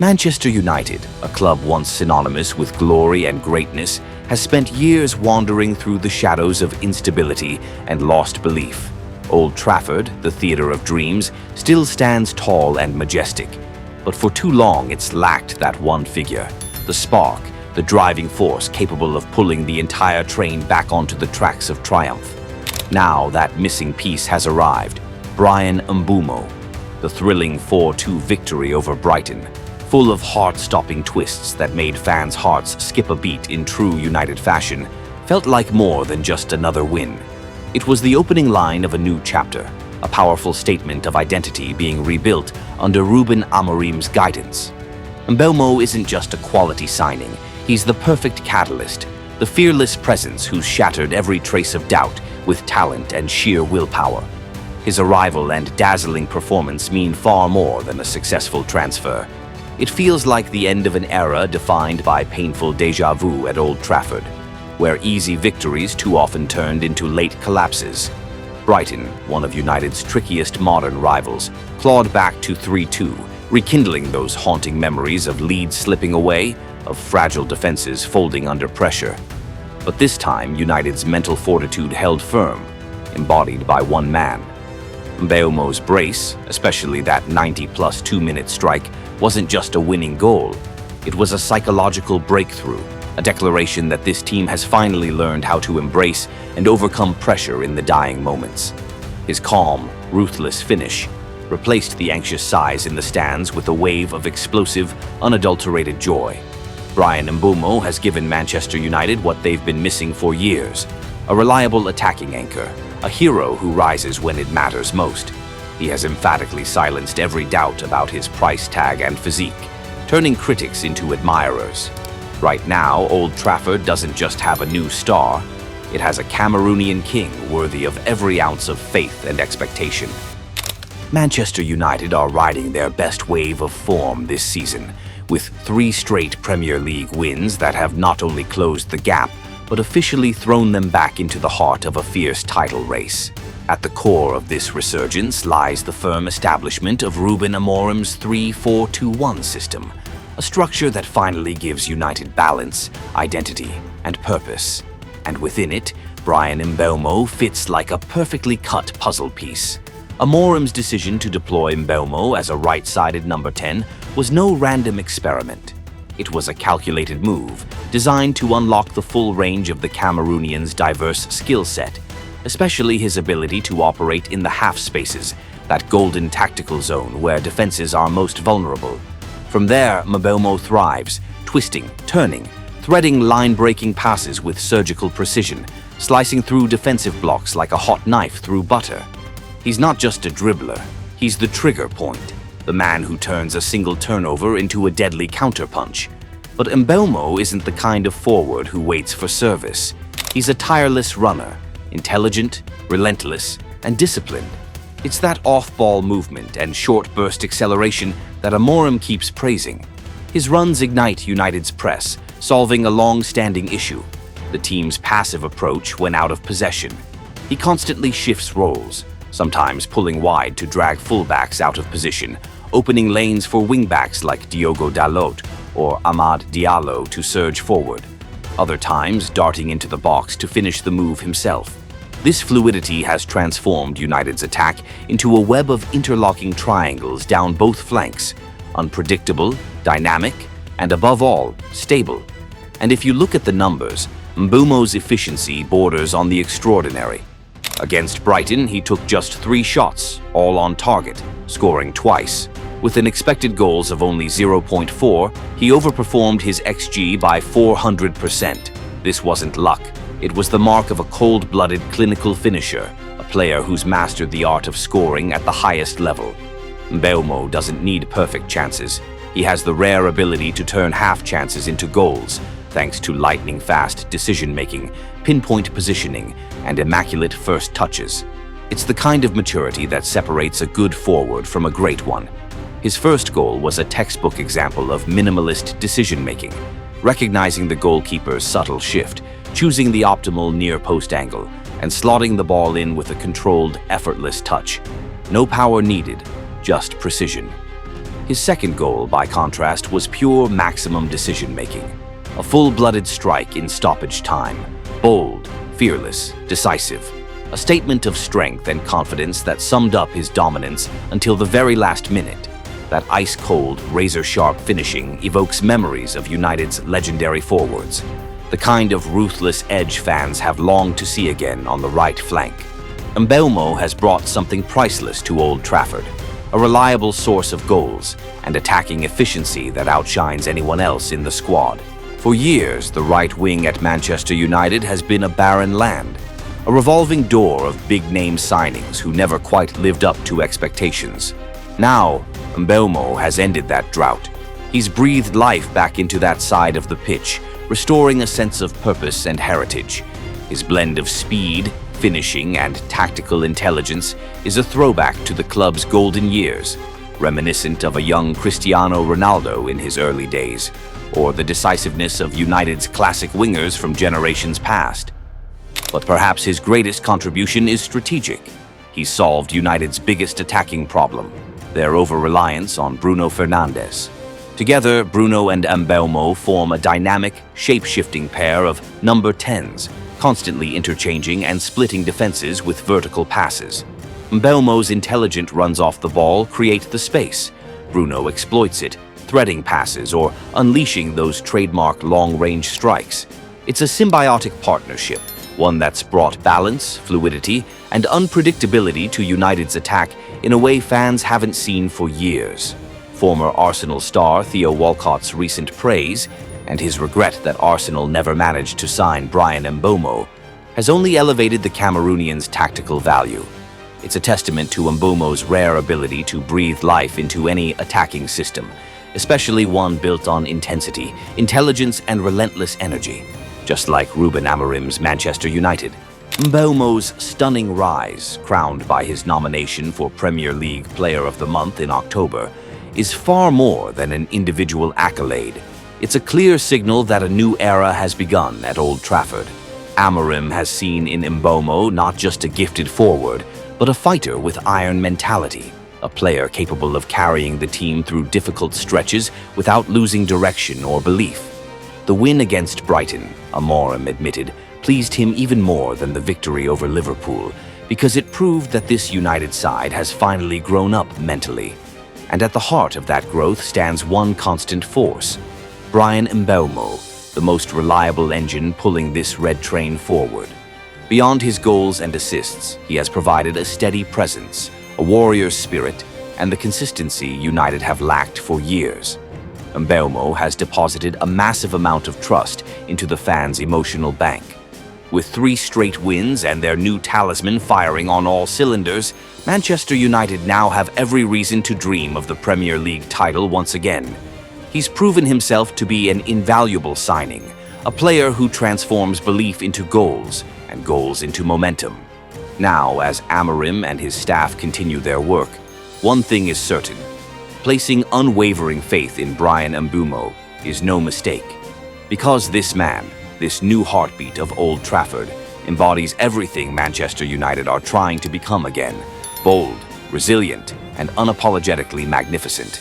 Manchester United, a club once synonymous with glory and greatness, has spent years wandering through the shadows of instability and lost belief. Old Trafford, the theater of dreams, still stands tall and majestic. But for too long it's lacked that one figure, the spark, the driving force capable of pulling the entire train back onto the tracks of triumph. Now that missing piece has arrived, Bryan Mbeumo. The thrilling 4-2 victory over Brighton, full of heart-stopping twists that made fans' hearts skip a beat in true United fashion, felt like more than just another win. It was the opening line of a new chapter, a powerful statement of identity being rebuilt under Rúben Amorim's guidance. Embuemo isn't just a quality signing, he's the perfect catalyst, the fearless presence who's shattered every trace of doubt with talent and sheer willpower. His arrival and dazzling performance mean far more than a successful transfer. It feels like the end of an era defined by painful déjà vu at Old Trafford, where easy victories too often turned into late collapses. Brighton, one of United's trickiest modern rivals, clawed back to 3-2, rekindling those haunting memories of leads slipping away, of fragile defenses folding under pressure. But this time, United's mental fortitude held firm, embodied by one man. Mbeumo's brace, especially that 90-plus 2-minute strike, wasn't just a winning goal. It was a psychological breakthrough, a declaration that this team has finally learned how to embrace and overcome pressure in the dying moments. His calm, ruthless finish replaced the anxious sighs in the stands with a wave of explosive, unadulterated joy. Bryan Mbeumo has given Manchester United what they've been missing for years: a reliable attacking anchor, a hero who rises when it matters most. He has emphatically silenced every doubt about his price tag and physique, turning critics into admirers. Right now, Old Trafford doesn't just have a new star, it has a Cameroonian king worthy of every ounce of faith and expectation. Manchester United are riding their best wave of form this season, with 3 straight Premier League wins that have not only closed the gap, but officially thrown them back into the heart of a fierce title race. At the core of this resurgence lies the firm establishment of Rúben Amorim's 3-4-2-1 system, a structure that finally gives United balance, identity, and purpose. And within it, Bryan Mbeumo fits like a perfectly cut puzzle piece. Amorim's decision to deploy Embuemo as a right-sided number 10 was no random experiment. It was a calculated move, designed to unlock the full range of the Cameroonian's diverse skill set, especially his ability to operate in the half spaces, that golden tactical zone where defenses are most vulnerable. From there, Mbeumo thrives, twisting, turning, threading line-breaking passes with surgical precision, slicing through defensive blocks like a hot knife through butter. He's not just a dribbler, he's the trigger point, the man who turns a single turnover into a deadly counterpunch. But Embuemo isn't the kind of forward who waits for service. He's a tireless runner, intelligent, relentless, and disciplined. It's that off-ball movement and short-burst acceleration that Amorim keeps praising. His runs ignite United's press, solving a long-standing issue: the team's passive approach when out of possession. He constantly shifts roles, sometimes pulling wide to drag fullbacks out of position, opening lanes for wingbacks like Diogo Dalot or Amad Diallo to surge forward. Other times, darting into the box to finish the move himself. This fluidity has transformed United's attack into a web of interlocking triangles down both flanks, unpredictable, dynamic, and above all, stable. And if you look at the numbers, Mbeumo's efficiency borders on the extraordinary. Against Brighton, he took just 3 shots, all on target, scoring twice. With an expected goals of only 0.4, he overperformed his XG by 400%. This wasn't luck. It was the mark of a cold-blooded clinical finisher, a player who's mastered the art of scoring at the highest level. Mbeumo doesn't need perfect chances. He has the rare ability to turn half chances into goals, thanks to lightning-fast decision-making, pinpoint positioning, and immaculate first touches. It's the kind of maturity that separates a good forward from a great one. His first goal was a textbook example of minimalist decision-making, recognizing the goalkeeper's subtle shift, choosing the optimal near-post angle, and slotting the ball in with a controlled, effortless touch. No power needed, just precision. His second goal, by contrast, was pure maximum decision-making. A full-blooded strike in stoppage time. Bold, fearless, decisive. A statement of strength and confidence that summed up his dominance until the very last minute. That ice-cold, razor-sharp finishing evokes memories of United's legendary forwards. The kind of ruthless edge fans have longed to see again on the right flank. Embuemo has brought something priceless to Old Trafford. A reliable source of goals and attacking efficiency that outshines anyone else in the squad. For years, the right wing at Manchester United has been a barren land. A revolving door of big-name signings who never quite lived up to expectations. Now, Embuemo has ended that drought. He's breathed life back into that side of the pitch, restoring a sense of purpose and heritage. His blend of speed, finishing, and tactical intelligence is a throwback to the club's golden years, reminiscent of a young Cristiano Ronaldo in his early days, or the decisiveness of United's classic wingers from generations past. But perhaps his greatest contribution is strategic. He solved United's biggest attacking problem, their over-reliance on Bruno Fernandes. Together, Bruno and Embuemo form a dynamic, shape-shifting pair of number 10s, constantly interchanging and splitting defenses with vertical passes. Mbeumo's intelligent runs off the ball create the space. Bruno exploits it, threading passes or unleashing those trademark long-range strikes. It's a symbiotic partnership, one that's brought balance, fluidity, and unpredictability to United's attack in a way fans haven't seen for years. Former Arsenal star Theo Walcott's recent praise, and his regret that Arsenal never managed to sign Bryan Mbeumo, has only elevated the Cameroonian's tactical value. It's a testament to Mbeumo's rare ability to breathe life into any attacking system, especially one built on intensity, intelligence, and relentless energy. Just like Rúben Amorim's Manchester United. Mbeumo's stunning rise, crowned by his nomination for Premier League Player of the Month in October, is far more than an individual accolade. It's a clear signal that a new era has begun at Old Trafford. Amorim has seen in Embuemo not just a gifted forward, but a fighter with iron mentality, a player capable of carrying the team through difficult stretches without losing direction or belief. The win against Brighton, Amorim admitted, pleased him even more than the victory over Liverpool, because it proved that this United side has finally grown up mentally. And at the heart of that growth stands one constant force: Bryan Mbeumo, the most reliable engine pulling this red train forward. Beyond his goals and assists, he has provided a steady presence, a warrior's spirit, and the consistency United have lacked for years. Embuemo has deposited a massive amount of trust into the fans' emotional bank. With 3 straight wins and their new talisman firing on all cylinders, Manchester United now have every reason to dream of the Premier League title once again. He's proven himself to be an invaluable signing, a player who transforms belief into goals and goals into momentum. Now, as Amorim and his staff continue their work, one thing is certain: placing unwavering faith in Bryan Mbeumo is no mistake. Because this man, this new heartbeat of Old Trafford, embodies everything Manchester United are trying to become again: bold, resilient, and unapologetically magnificent.